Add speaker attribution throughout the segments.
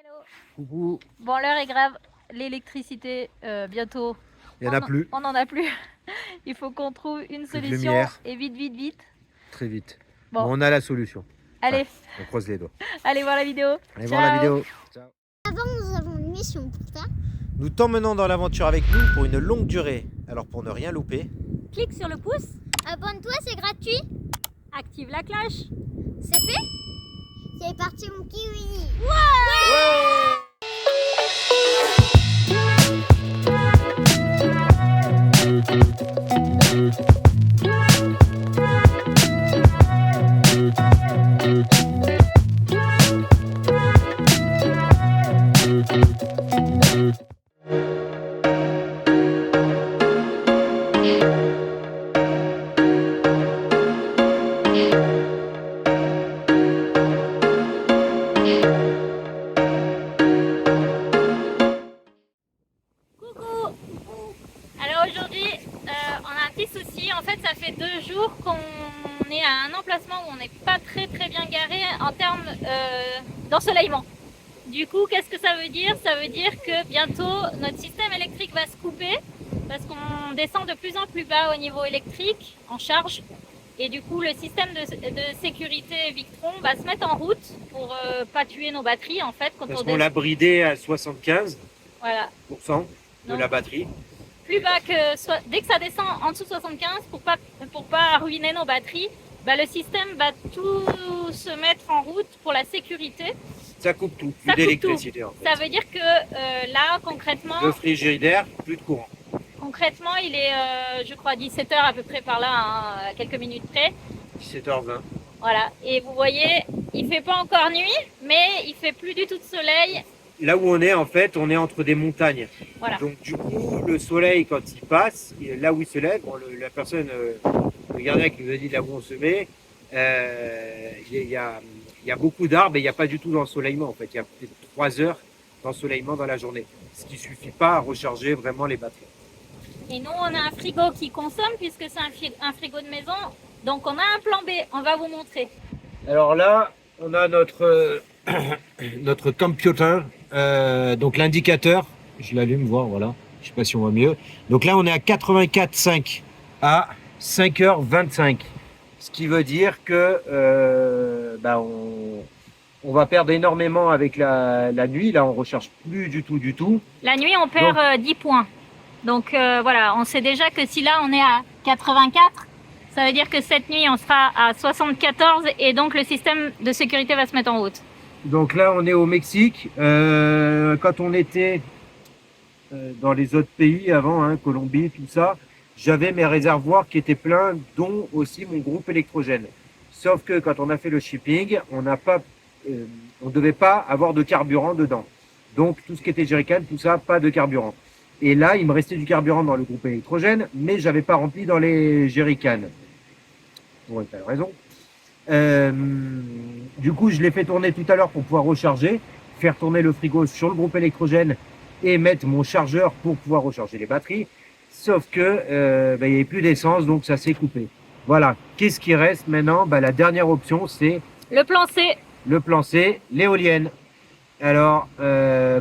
Speaker 1: Hello.
Speaker 2: Coucou.
Speaker 1: Bon, l'heure est grave. L'électricité, bientôt.
Speaker 2: Il n'y en a plus.
Speaker 1: On n'en a plus. Il faut qu'on trouve une
Speaker 2: Plus de
Speaker 1: solution.
Speaker 2: lumière.
Speaker 1: Et vite, vite, vite.
Speaker 2: Très vite.
Speaker 1: Bon,
Speaker 2: On a la solution.
Speaker 1: allez,
Speaker 2: Enfin, on croise les doigts.
Speaker 1: allez voir la vidéo.
Speaker 2: Allez
Speaker 1: Ciao.
Speaker 2: voir la vidéo. Ciao.
Speaker 3: Avant, nous avons une mission pour ça.
Speaker 2: Nous t'emmenons dans l'aventure avec nous pour une longue durée. Alors pour ne rien louper,
Speaker 1: Clique sur le pouce.
Speaker 3: Abonne-toi, c'est gratuit.
Speaker 1: Active la cloche.
Speaker 3: C'est fait. C'est parti, mon kiwi.
Speaker 1: Coucou. Alors aujourd'hui, on a un petit souci. En fait, ça fait 2 jours qu'on est à un emplacement où on n'est pas très bien garé en termes d'ensoleillement. Du coup, qu'est-ce que ça veut dire? Ça veut dire que bientôt notre système électrique va se couper parce qu'on descend de plus en plus bas au niveau électrique en charge. Et du coup, le système de sécurité Victron va se mettre en route pour pas tuer nos batteries en fait.
Speaker 2: parce qu'on l'a bridé à 75%
Speaker 1: Voilà.
Speaker 2: de
Speaker 1: Donc,
Speaker 2: la batterie.
Speaker 1: plus bas que dès que ça descend en dessous de 75 pour pas ruiner nos batteries, bah, le système va tout se mettre en route pour la sécurité.
Speaker 2: Ça coupe tout,
Speaker 1: Ça
Speaker 2: plus
Speaker 1: coupe
Speaker 2: d'électricité en fait.
Speaker 1: Ça veut dire que là concrètement,
Speaker 2: Le frigidaire, plus de courant.
Speaker 1: il est je crois 17 h à peu près par là, hein, à quelques minutes près.
Speaker 2: 17h20.
Speaker 1: Voilà, et vous voyez, il fait pas encore nuit, mais il fait plus du tout de soleil.
Speaker 2: Là où on est en fait, on est entre des montagnes.
Speaker 1: Voilà.
Speaker 2: Donc du coup, le soleil quand il passe, là où il se lève, bon, la personne, le gardien qui nous a dit là où on se met, il y a beaucoup d'arbres et il n'y a pas du tout d'ensoleillement en fait. Il y a peut-être 3 heures d'ensoleillement dans la journée, ce qui suffit pas à recharger vraiment les batteries.
Speaker 1: Et nous, on a un frigo qui consomme puisque c'est un frigo de maison. Donc on a un plan B, on va vous montrer.
Speaker 2: Alors là, on a notre notre computer, donc l'indicateur. Je l'allume, voir, voilà. Je sais pas si on voit mieux. Donc là, on est à 84,5 à 5h25. Ce qui veut dire que on va perdre énormément avec la nuit. Là, on recherche plus du tout.
Speaker 1: La nuit, on perd 10 points. Donc voilà, on sait déjà que si là, on est à 84, ça veut dire que cette nuit, on sera à 74 et donc le système de sécurité va se mettre en route.
Speaker 2: Donc là, on est au Mexique. Quand on était dans les autres pays avant, hein, Colombie, tout ça, j'avais mes réservoirs qui étaient pleins, dont aussi mon groupe électrogène. Sauf que quand on a fait le shipping, on devait pas avoir de carburant dedans. Donc tout ce qui était jerrycan, tout ça, pas de carburant. Et là, il me restait du carburant dans le groupe électrogène, mais j'avais pas rempli dans les jerrycans. Bon, t'as raison. Du coup, je l'ai fait tourner tout à l'heure pour pouvoir recharger, faire tourner le frigo sur le groupe électrogène et mettre mon chargeur pour pouvoir recharger les batteries. Sauf que il n'y avait plus d'essence, donc ça s'est coupé. Voilà. Qu'est-ce qui reste maintenant? La dernière option, c'est
Speaker 1: le plan C.
Speaker 2: Le plan C, l'éolienne. Alors,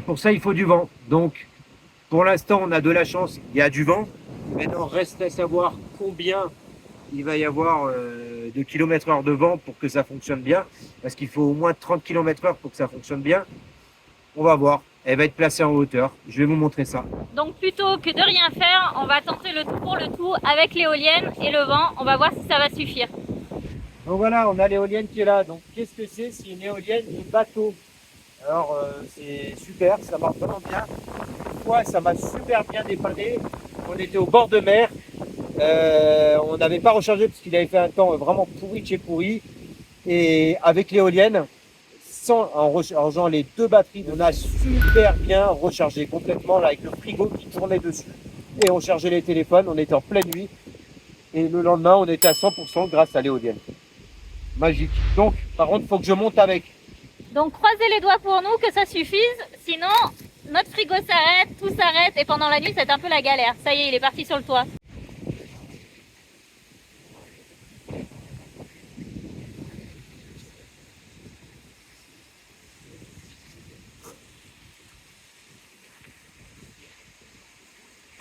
Speaker 2: pour ça, il faut du vent. Donc, pour l'instant, on a de la chance, il y a du vent. Maintenant, reste à savoir combien il va y avoir de km/h de vent pour que ça fonctionne bien. Parce qu'il faut au moins 30 km/h pour que ça fonctionne bien. On va voir. Elle va être placée en hauteur. Je vais vous montrer ça.
Speaker 1: Donc plutôt que de rien faire, on va tenter le tout pour le tout avec l'éolienne et le vent. On va voir si ça va suffire.
Speaker 2: Donc voilà, on a l'éolienne qui est là. Donc qu'est-ce que c'est? C'est une éolienne de bateau. Alors c'est super, ça marche vraiment bien. Moi, ça m'a super bien dépanné. On était au bord de mer. On n'avait pas rechargé parce qu'il avait fait un temps vraiment pourri de chez pourri. Et avec l'éolienne, en rechargeant les 2 batteries, on a super bien rechargé complètement là, avec le frigo qui tournait dessus. Et on chargeait les téléphones, on était en pleine nuit. Et le lendemain, on était à 100% grâce à l'éolienne. Magique. Donc, par contre, il faut que je monte avec.
Speaker 1: Donc croisez les doigts pour nous que ça suffise, sinon notre frigo s'arrête, tout s'arrête et pendant la nuit c'est un peu la galère. Ça y est, il est parti sur le toit.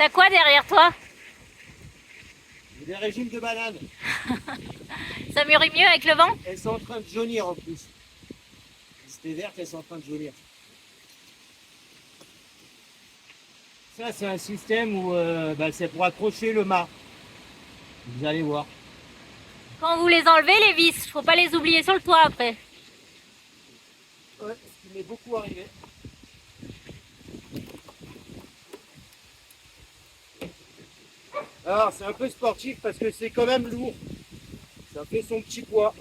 Speaker 1: T'as quoi derrière toi?
Speaker 2: J'ai des régimes de bananes.
Speaker 1: Ça mûrit mieux avec le vent?
Speaker 2: Elles sont en train de jaunir en plus. C'était vertes, elles sont en train de jaunir. Ça, c'est un système où c'est pour accrocher le mât. Vous allez voir.
Speaker 1: Quand vous les enlevez, les vis, faut pas les oublier sur le toit après.
Speaker 2: Ouais, ce qui m'est beaucoup arrivé. Alors, c'est un peu sportif parce que c'est quand même lourd. Ça fait son petit poids.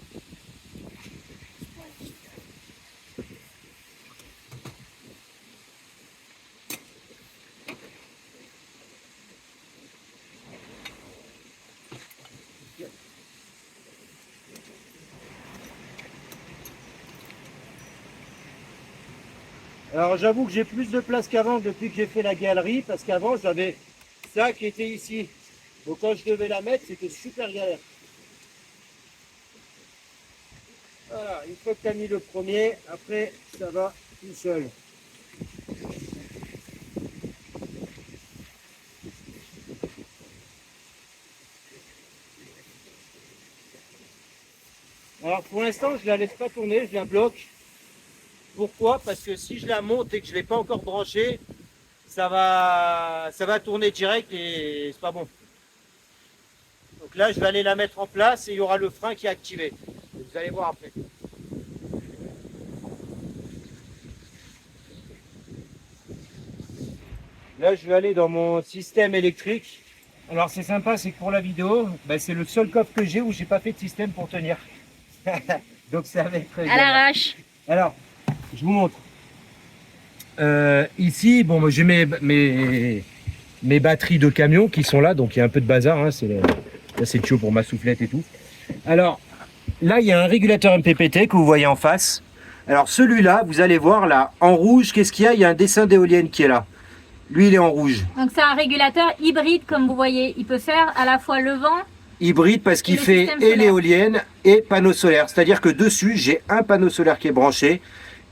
Speaker 2: Alors j'avoue que j'ai plus de place qu'avant depuis que j'ai fait la galerie, parce qu'avant j'avais ça qui était ici. Donc quand je devais la mettre, c'était super galère. Voilà, une fois que tu as mis le premier, après ça va tout seul. Alors pour l'instant, je la laisse pas tourner, je la bloque. Pourquoi? Parce que si je la monte et que je ne l'ai pas encore branchée, ça va tourner direct et c'est pas bon. Donc là, je vais aller la mettre en place et il y aura le frein qui est activé. Vous allez voir après. Là, je vais aller dans mon système électrique. Alors c'est sympa, c'est que pour la vidéo, c'est le seul coffre que j'ai où j'ai pas fait de système pour tenir. Donc ça va être
Speaker 1: À l'arrache.
Speaker 2: Alors, je vous montre. Ici, bon, j'ai mes batteries de camion qui sont là, donc il y a un peu de bazar. Hein, là, c'est chaud pour ma soufflette et tout. Alors, là, il y a un régulateur MPPT que vous voyez en face. Alors, celui-là, vous allez voir là, en rouge, qu'est-ce qu'il y a? Il y a un dessin d'éolienne qui est là. Lui, il est en rouge.
Speaker 1: Donc, c'est un régulateur hybride, comme vous voyez. Il peut faire à la fois le vent.
Speaker 2: Hybride parce qu'il fait et l'éolienne et panneau solaire. C'est-à-dire que dessus, j'ai un panneau solaire qui est branché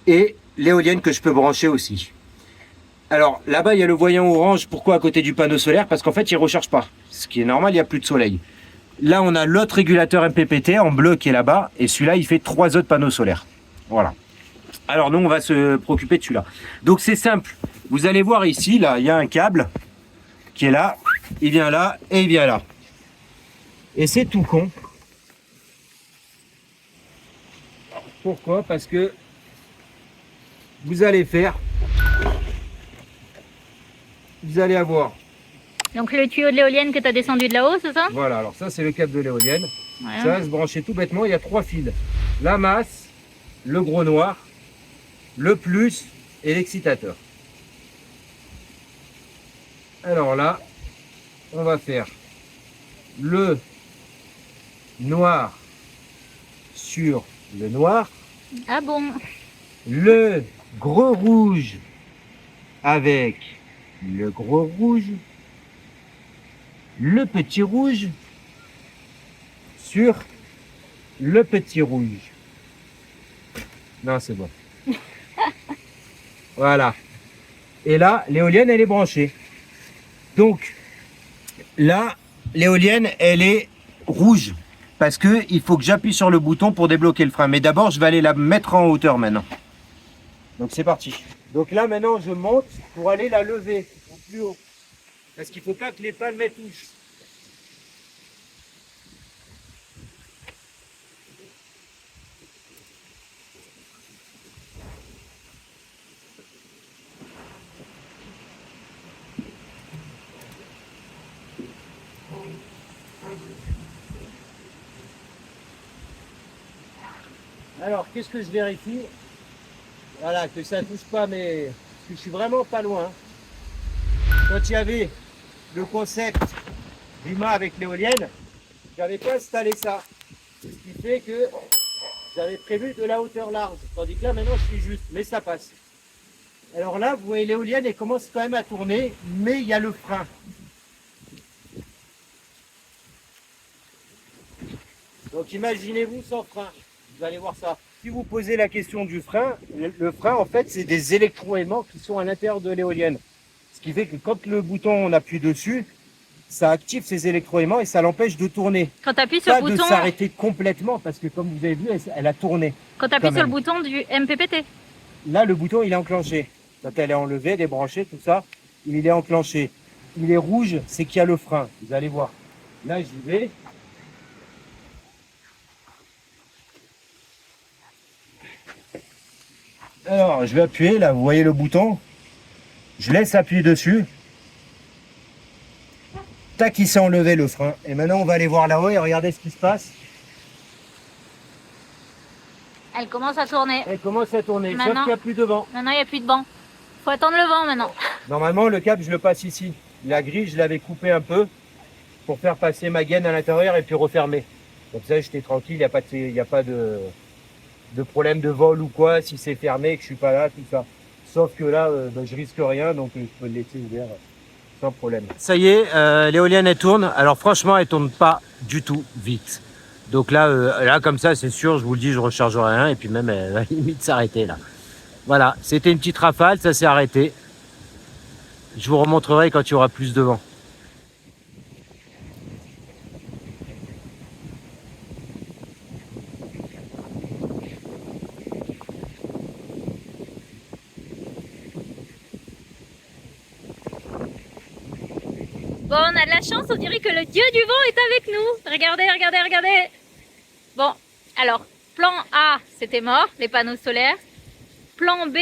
Speaker 2: et l'éolienne que je peux brancher aussi. Alors là-bas, il y a le voyant orange. Pourquoi à côté du panneau solaire? Parce qu'en fait, il ne recharge pas. Ce qui est normal, il n'y a plus de soleil. Là, on a l'autre régulateur MPPT en bleu qui est là-bas. Et celui-là, il fait 3 autres panneaux solaires. Voilà. Alors nous, on va se préoccuper de celui-là. Donc c'est simple. Vous allez voir ici, là, il y a un câble qui est là. Il vient là et il vient là. Et c'est tout con. Pourquoi? Parce que vous allez avoir.
Speaker 1: Donc le tuyau de l'éolienne que tu as descendu de là-haut, c'est ça?
Speaker 2: Voilà, alors ça c'est le câble de l'éolienne.
Speaker 1: Voilà.
Speaker 2: Ça va se brancher tout bêtement, il y a 3 fils. La masse, le gros noir, le plus et l'excitateur. Alors là, on va faire le noir sur le noir.
Speaker 1: Ah bon?
Speaker 2: Le gros rouge avec le gros rouge. Le petit rouge sur le petit rouge. Non, c'est bon. Voilà. Et là, l'éolienne, elle est branchée. Donc, là, l'éolienne, elle est rouge. Parce qu'il faut que j'appuie sur le bouton pour débloquer le frein. Mais d'abord, je vais aller la mettre en hauteur maintenant. Donc, c'est parti. Donc là, maintenant, je monte pour aller la lever au plus haut. Parce qu'il ne faut pas que les palmes touchent. Alors, qu'est-ce que je vérifie? Voilà, que ça ne touche pas, mais parce que je suis vraiment pas loin. Quand il y avait le concept du mât avec l'éolienne, j'avais pas installé ça. Ce qui fait que j'avais prévu de la hauteur large. Tandis que là, maintenant, je suis juste, mais ça passe. Alors là, vous voyez, l'éolienne, elle commence quand même à tourner, mais il y a le frein. Donc imaginez-vous sans frein. Vous allez voir ça. Si vous posez la question du frein, le frein, en fait, c'est des électroaimants qui sont à l'intérieur de l'éolienne. Ce qui fait que quand le bouton, on appuie dessus, ça active ses électroaimants et ça l'empêche de tourner.
Speaker 1: Quand tu appuies sur
Speaker 2: Pas
Speaker 1: le
Speaker 2: de
Speaker 1: bouton,
Speaker 2: s'arrêter complètement parce que comme vous avez vu, elle a tourné.
Speaker 1: quand tu appuies
Speaker 2: quand
Speaker 1: sur le
Speaker 2: même.
Speaker 1: bouton du MPPT.
Speaker 2: Là, le bouton, il est enclenché. Quand elle est enlevée, débranchée, tout ça, il est enclenché. Il est rouge, c'est qu'il y a le frein. Vous allez voir. Là, j'y vais. Alors, je vais appuyer, là, vous voyez le bouton. Je laisse appuyer dessus. Tac, il s'est enlevé le frein. Et maintenant, on va aller voir là-haut et regardez ce qui se passe.
Speaker 1: Elle commence à tourner.
Speaker 2: Elle commence à tourner, sauf
Speaker 1: Maintenant-
Speaker 2: qu'il n'y a plus de vent.
Speaker 1: Maintenant, il n'y a plus de vent. Faut attendre le vent maintenant.
Speaker 2: Normalement, le câble, je le passe ici. La grille, je l'avais coupé un peu pour faire passer ma gaine à l'intérieur et puis refermer. Comme ça, j'étais tranquille, il n'y a pas de problème de vol ou quoi, si c'est fermé, que je suis pas là, tout ça. Sauf que là, je risque rien, donc je peux le laisser ouvert sans problème. Ça y est, l'éolienne, elle tourne. Alors franchement, elle tourne pas du tout vite. Donc là, comme ça, c'est sûr, je vous le dis, je rechargerai rien et puis même, elle va limite s'arrêter là. Voilà, c'était une petite rafale, ça s'est arrêté. Je vous remontrerai quand il y aura plus de vent.
Speaker 1: Bon, on a de la chance, on dirait que le dieu du vent est avec nous. Regardez, regardez, regardez. Bon, alors, plan A, c'était mort, les panneaux solaires. Plan B,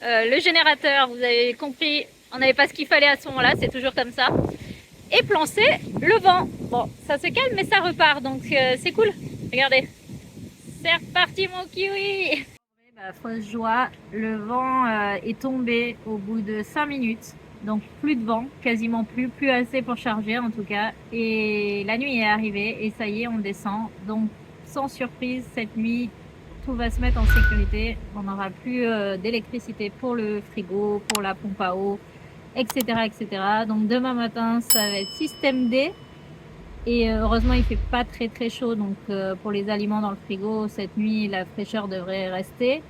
Speaker 1: le générateur, vous avez compris, on n'avait pas ce qu'il fallait à ce moment-là, c'est toujours comme ça. Et plan C, le vent. Bon, ça se calme, mais ça repart, donc c'est cool. Regardez, c'est reparti mon kiwi. Fausse joie, le vent est tombé au bout de 5 minutes. Donc plus de vent, quasiment plus assez pour charger en tout cas. Et la nuit est arrivée et ça y est, on descend. Donc sans surprise, cette nuit, tout va se mettre en sécurité. On n'aura plus d'électricité pour le frigo, pour la pompe à eau, etc., etc. Donc demain matin, ça va être système D. Et heureusement, il fait pas très chaud. Donc pour les aliments dans le frigo, cette nuit, la fraîcheur devrait rester.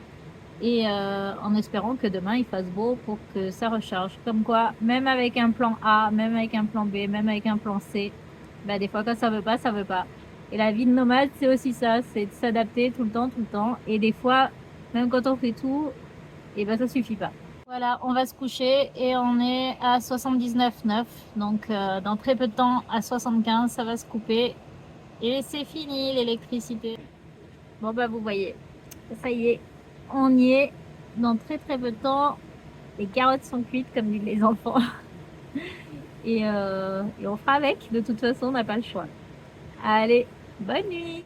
Speaker 1: Et en espérant que demain il fasse beau pour que ça recharge. Comme quoi, même avec un plan A, même avec un plan B, même avec un plan C, bah, des fois quand ça veut pas, ça veut pas. Et la vie de nomade, c'est aussi ça, c'est de s'adapter tout le temps. Et des fois, même quand on fait tout, et ben ça suffit pas. Voilà, on va se coucher et on est à 79,9. Donc dans très peu de temps, à 75, ça va se couper. Et c'est fini l'électricité. Bon bah vous voyez, ça y est. On y est dans très peu de temps. Les carottes sont cuites, comme disent les enfants. Et on fera avec. De toute façon, on n'a pas le choix. Allez, bonne nuit!